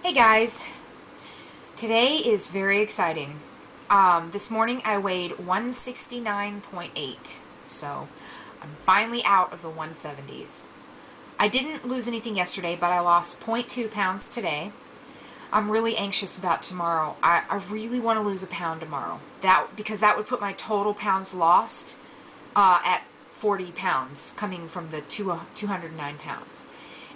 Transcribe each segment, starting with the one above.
Hey guys, today is very exciting. This morning I weighed 169.8, so I'm finally out of the 170s. I didn't lose anything yesterday, but I lost 0.2 pounds today. I'm really anxious about tomorrow. I really want to lose a pound tomorrow. Because that would put my total pounds lost at 40 pounds, coming from the 209 pounds.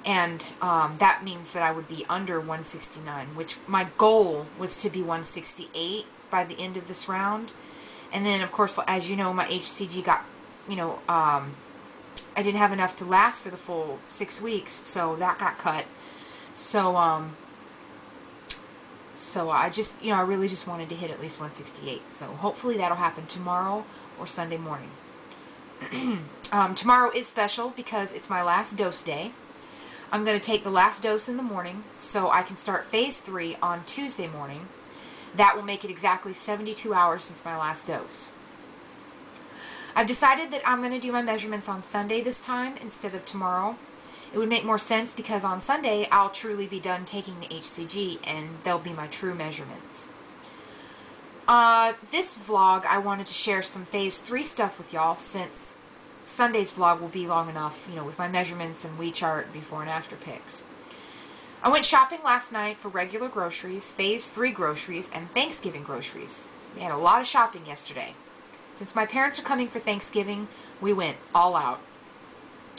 And that means that I would be under 169, which my goal was to be 168 by the end of this round. And then, of course, as you know, my HCG got, I didn't have enough to last for the full 6 weeks, so that got cut. So, so I really just wanted to hit at least 168. So hopefully that'll happen tomorrow or Sunday morning. Tomorrow is special because it's my last dose day. I'm going to take the last dose in the morning so I can start phase 3 on Tuesday morning. That will make it exactly 72 hours since my last dose. I've decided that I'm going to do my measurements on Sunday this time instead of tomorrow. It would make more sense because on Sunday I'll truly be done taking the HCG and they'll be my true measurements. This vlog I wanted to share some phase 3 stuff with y'all since Sunday's vlog will be long enough, with my measurements and Wii chart before and after pics. I went shopping last night for regular groceries, phase 3 groceries, and Thanksgiving groceries. We had a lot of shopping yesterday. Since my parents are coming for Thanksgiving, we went all out.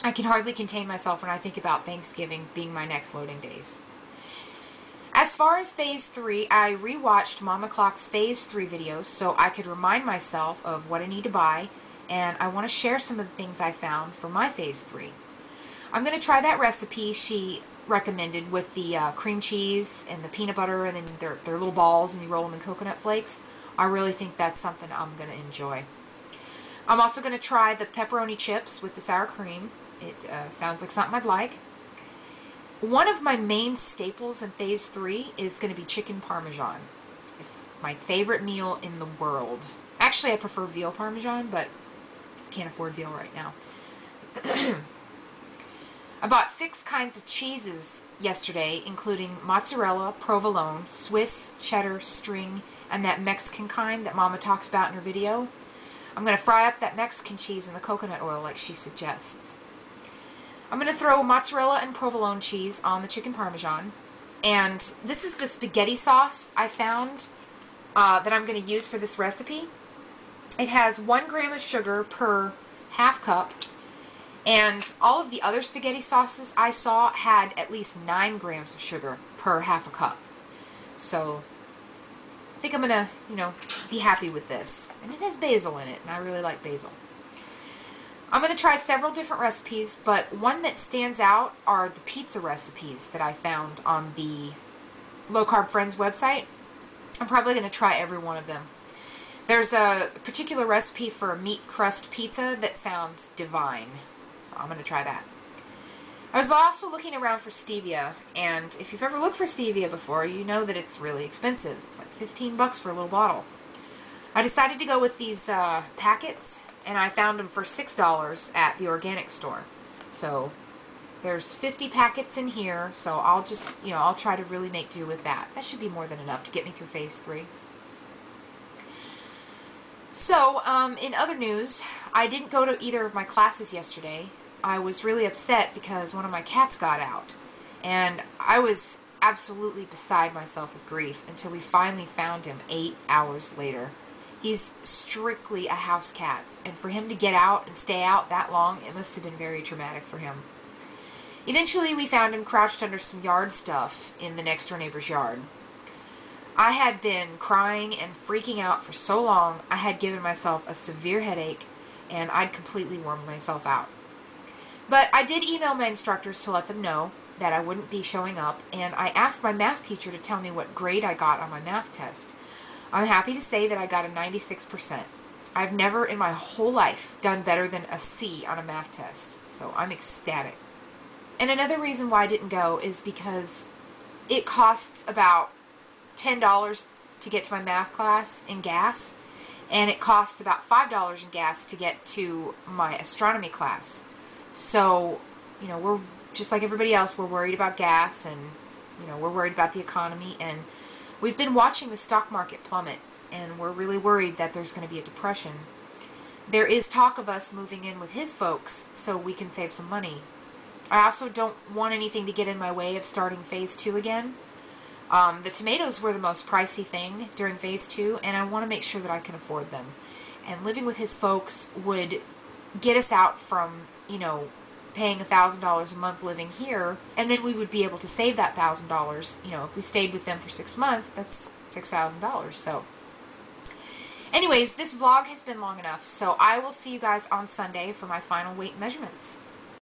I can hardly contain myself when I think about Thanksgiving being my next loading days. As far as phase 3, I rewatched Mama Clock's phase 3 videos so I could remind myself of what I need to buy, and I want to share some of the things I found for my phase 3. I'm going to try that recipe she recommended with the cream cheese and the peanut butter, and then they're little balls and you roll them in coconut flakes. I really think that's something I'm going to enjoy. I'm also going to try the pepperoni chips with the sour cream. It sounds like something I'd like. One of my main staples in phase 3 is going to be chicken parmesan. It's my favorite meal in the world. Actually, I prefer veal parmesan, but can't afford veal right now. I bought 6 kinds of cheeses yesterday, including mozzarella, provolone, Swiss, cheddar, string, and that Mexican kind that Mama talks about in her video. I'm going to fry up that Mexican cheese in the coconut oil like she suggests. I'm going to throw mozzarella and provolone cheese on the chicken parmesan. And this is the spaghetti sauce I found that I'm going to use for this recipe. It has 1 gram of sugar per half cup, and all of the other spaghetti sauces I saw had at least 9 grams of sugar per half a cup. So I think I'm going to, be happy with this. And it has basil in it, and I really like basil. I'm going to try several different recipes, but one that stands out are the pizza recipes that I found on the Low Carb Friends website. I'm probably going to try every one of them. There's a particular recipe for a meat crust pizza that sounds divine. So I'm going to try that. I was also looking around for stevia, and if you've ever looked for stevia before, you know that it's really expensive. It's like 15 bucks for a little bottle. I decided to go with these packets, and I found them for $6 at the organic store. So there's 50 packets in here, so I'll just, I'll try to really make do with that. That should be more than enough to get me through phase 3. So, in other news, I didn't go to either of my classes yesterday. I was really upset because one of my cats got out. And I was absolutely beside myself with grief until we finally found him 8 hours later. He's strictly a house cat, and for him to get out and stay out that long, it must have been very traumatic for him. Eventually, we found him crouched under some yard stuff in the next door neighbor's yard. I had been crying and freaking out for so long, I had given myself a severe headache, and I'd completely worn myself out. But I did email my instructors to let them know that I wouldn't be showing up, and I asked my math teacher to tell me what grade I got on my math test. I'm happy to say that I got a 96%. I've never in my whole life done better than a C on a math test, so I'm ecstatic. And another reason why I didn't go is because it costs about $10 to get to my math class in gas, and it costs about $5 in gas to get to my astronomy class. So, we're just like everybody else, we're worried about gas, and You know, we're worried about the economy, and we've been watching the stock market plummet, and we're really worried that there's going to be a depression. There is talk of us moving in with his folks so we can save some money. I also don't want anything to get in my way of starting phase 2 again. The tomatoes were the most pricey thing during phase 2, and I want to make sure that I can afford them. And living with his folks would get us out from, you know, paying $1,000 a month living here, and then we would be able to save that $1,000. You know, if we stayed with them for 6 months, that's $6,000. So anyways, this vlog has been long enough, so I will see you guys on Sunday for my final weight measurements.